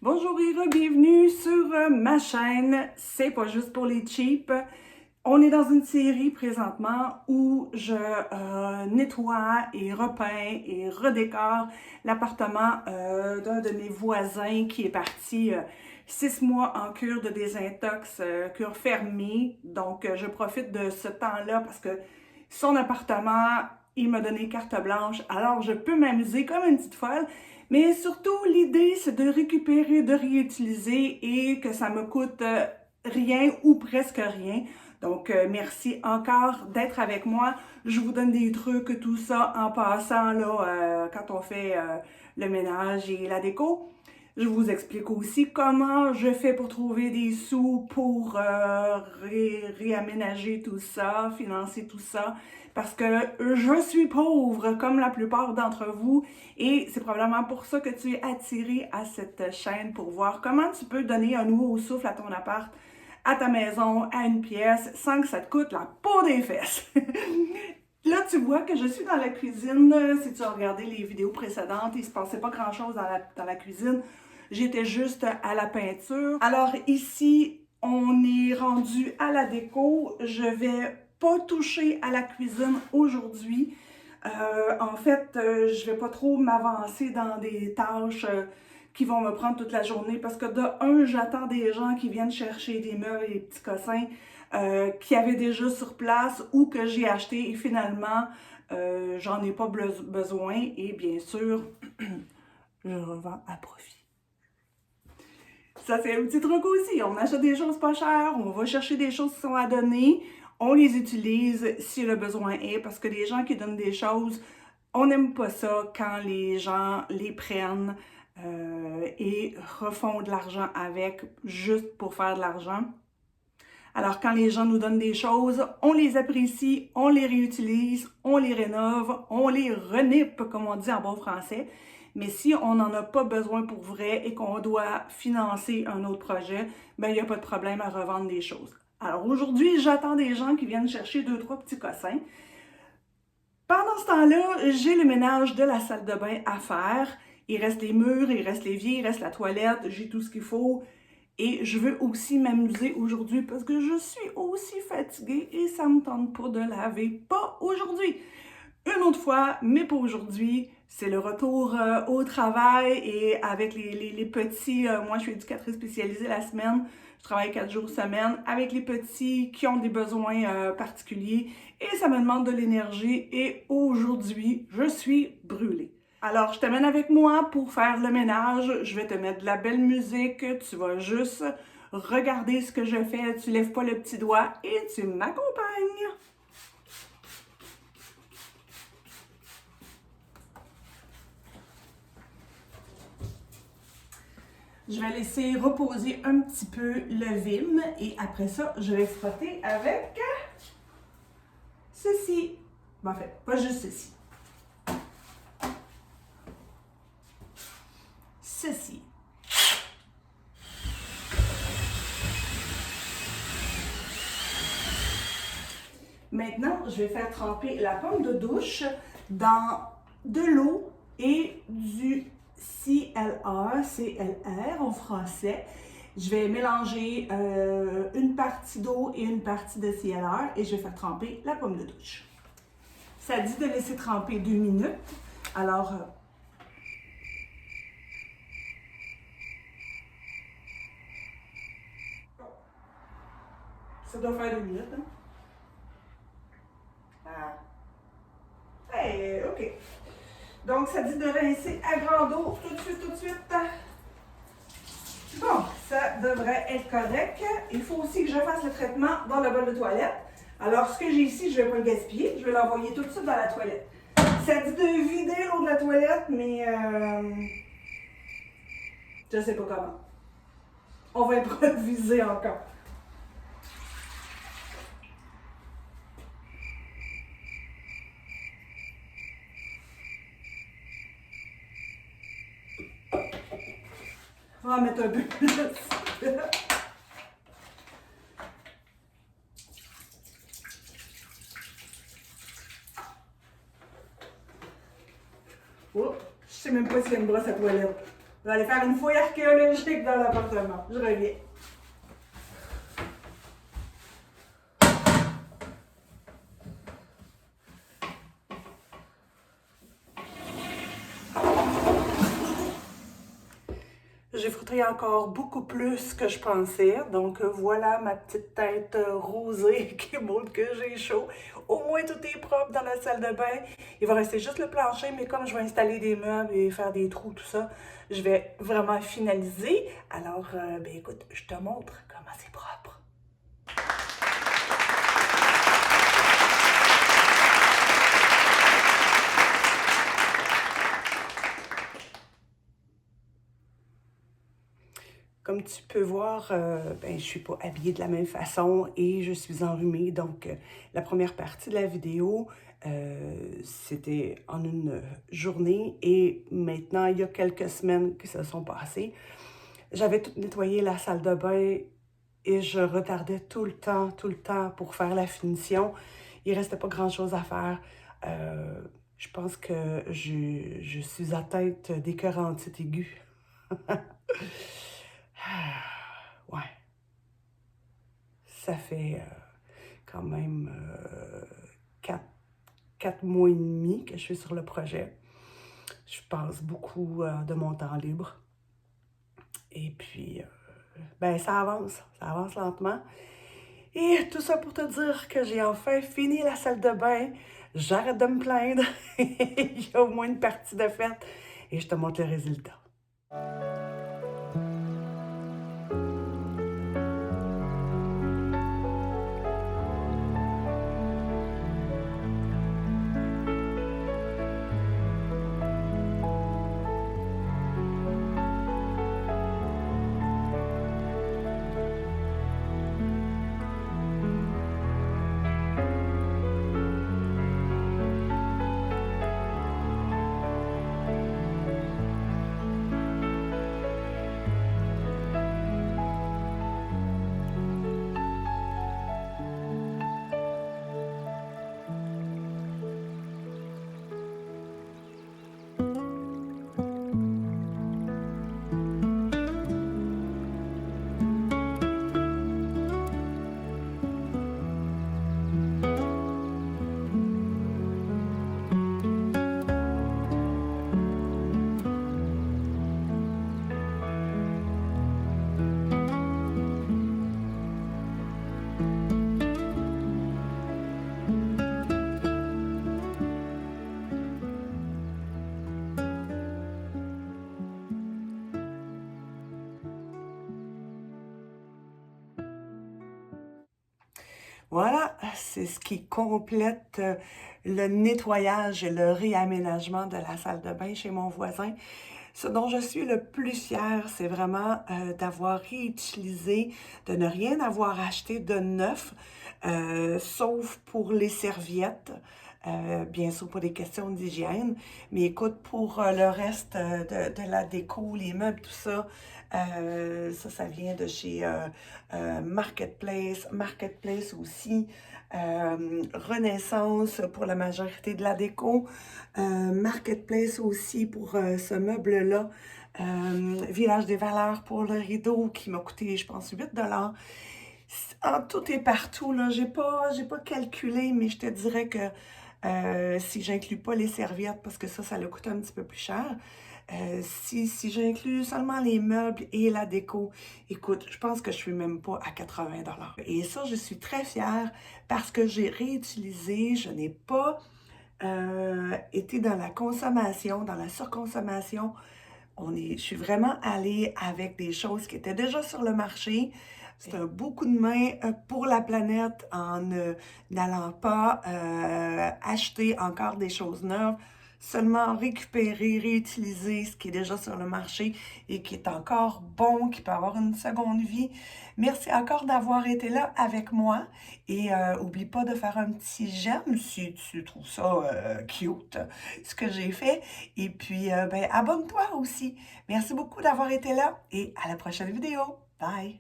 Bonjour et bienvenue sur ma chaîne. C'est pas juste pour les cheap. On est dans une série présentement où je nettoie et repeins et redécore l'appartement d'un de mes voisins qui est parti 6 mois en cure de désintox, cure fermée. Donc, je profite de ce temps-là parce que son appartement, il m'a donné carte blanche. Alors, je peux m'amuser comme une petite folle. Mais surtout, l'idée, c'est de récupérer, de réutiliser et que ça me coûte rien ou presque rien. Donc, merci encore d'être avec moi. Je vous donne des trucs, tout ça en passant là, quand on fait le ménage et la déco. Je vous explique aussi comment je fais pour trouver des sous pour réaménager tout ça, financer tout ça. Parce que je suis pauvre comme la plupart d'entre vous et c'est probablement pour ça que tu es attiré à cette chaîne pour voir comment tu peux donner un nouveau souffle à ton appart, à ta maison, à une pièce sans que ça te coûte la peau des fesses. Là, tu vois que je suis dans la cuisine. Si tu as regardé les vidéos précédentes, il ne se passait pas grand-chose dans la cuisine. J'étais juste à la peinture. Alors ici, on est rendu à la déco. Je vais pas toucher à la cuisine aujourd'hui. En fait, je vais pas trop m'avancer dans des tâches qui vont me prendre toute la journée parce que de un, j'attends des gens qui viennent chercher des meubles et des petits cossins qui avaient déjà sur place ou que j'ai acheté et finalement, j'en ai pas besoin et bien sûr, je revends à profit. Ça, c'est un petit truc aussi. On achète des choses pas chères, on va chercher des choses qui sont à donner, on les utilise si le besoin est, parce que les gens qui donnent des choses, on n'aime pas ça quand les gens les prennent et refont de l'argent avec juste pour faire de l'argent. Alors, quand les gens nous donnent des choses, on les apprécie, on les réutilise, on les rénove, on les renipe, comme on dit en bon français. Mais si on n'en a pas besoin pour vrai et qu'on doit financer un autre projet, ben il n'y a pas de problème à revendre des choses. Alors aujourd'hui, j'attends des gens qui viennent chercher 2-3 petits cossins. Pendant ce temps-là, j'ai le ménage de la salle de bain à faire. Il reste les murs, il reste l'évier, il reste la toilette, j'ai tout ce qu'il faut. Et je veux aussi m'amuser aujourd'hui parce que je suis aussi fatiguée et ça me tente pas de laver. Pas aujourd'hui. Une autre fois, mais pas aujourd'hui. C'est le retour au travail et avec les petits, moi je suis éducatrice spécialisée la semaine, je travaille 4 jours semaine avec les petits qui ont des besoins particuliers et ça me demande de l'énergie et aujourd'hui, je suis brûlée. Alors, je t'amène avec moi pour faire le ménage. Je vais te mettre de la belle musique. Tu vas juste regarder ce que je fais. Tu lèves pas le petit doigt et tu m'accompagnes. Je vais laisser reposer un petit peu le Vim et après ça, je vais frotter avec ceci. En fait, pas juste ceci. Ceci. Maintenant, je vais faire tremper la pomme de douche dans de l'eau et du CLR en français. Je vais mélanger une partie d'eau et une partie de CLR et je vais faire tremper la pomme de douche. Ça dit de laisser tremper 2 minutes. Alors, ça doit faire 2 minutes. Hein? Ah. Hey, OK. Donc, ça dit de rincer à grande eau tout de suite, tout de suite. Bon, ça devrait être correct. Il faut aussi que je fasse le traitement dans le bol de toilette. Alors, ce que j'ai ici, je ne vais pas le gaspiller. Je vais l'envoyer tout de suite dans la toilette. Ça dit de vider l'eau de la toilette, mais je ne sais pas comment. On va improviser encore. On va mettre un peu plus. Oh, je sais même pas s'il y a une brosse à toilette. Je vais aller faire une fouille archéologique dans l'appartement. Je reviens. J'ai frotté encore beaucoup plus que je pensais. Donc voilà ma petite tête rosée qui montre que j'ai chaud. Au moins tout est propre dans la salle de bain. Il va rester juste le plancher, mais comme je vais installer des meubles et faire des trous, tout ça, je vais vraiment finaliser. Alors, ben écoute, je te montre comment c'est propre. Comme tu peux voir, ben, je ne suis pas habillée de la même façon et je suis enrhumée. Donc, la première partie de la vidéo, c'était en une journée et maintenant, il y a quelques semaines qui se sont passées. J'avais tout nettoyé la salle de bain et je retardais tout le temps pour faire la finition. Il ne restait pas grand-chose à faire. Je pense que je suis atteinte d'écœurantite aiguë. Ouais, ça fait quand même 4 mois et demi que je suis sur le projet. Je passe beaucoup de mon temps libre. Et puis, ben ça avance lentement. Et tout ça pour te dire que j'ai enfin fini la salle de bain. J'arrête de me plaindre. Il y a au moins une partie de faite. Et je te montre le résultat. Voilà, c'est ce qui complète le nettoyage et le réaménagement de la salle de bain chez mon voisin. Ce dont je suis le plus fière, c'est vraiment d'avoir réutilisé, de ne rien avoir acheté de neuf, sauf pour les serviettes, bien sûr pour des questions d'hygiène. Mais écoute, pour le reste de la déco, les meubles, tout ça, ça vient de chez Marketplace. Marketplace aussi. Renaissance pour la majorité de la déco. Marketplace aussi pour ce meuble-là. Village des valeurs pour le rideau qui m'a coûté, je pense, 8 $. En tout et partout, là, j'ai pas calculé, mais je te dirais que si j'inclus pas les serviettes, parce que ça l'a coûté un petit peu plus cher, si j'inclus seulement les meubles et la déco, écoute, je pense que je suis même pas à 80 $. Et ça, je suis très fière parce que j'ai réutilisé, je n'ai pas été dans la consommation, dans la surconsommation. Je suis vraiment allée avec des choses qui étaient déjà sur le marché. C'est un beau coup de main pour la planète en n'allant pas acheter encore des choses neuves, seulement récupérer, réutiliser ce qui est déjà sur le marché et qui est encore bon, qui peut avoir une seconde vie. Merci encore d'avoir été là avec moi et oublie pas de faire un petit j'aime si tu trouves ça cute, ce que j'ai fait. Et puis, ben, abonne-toi aussi. Merci beaucoup d'avoir été là et à la prochaine vidéo. Bye!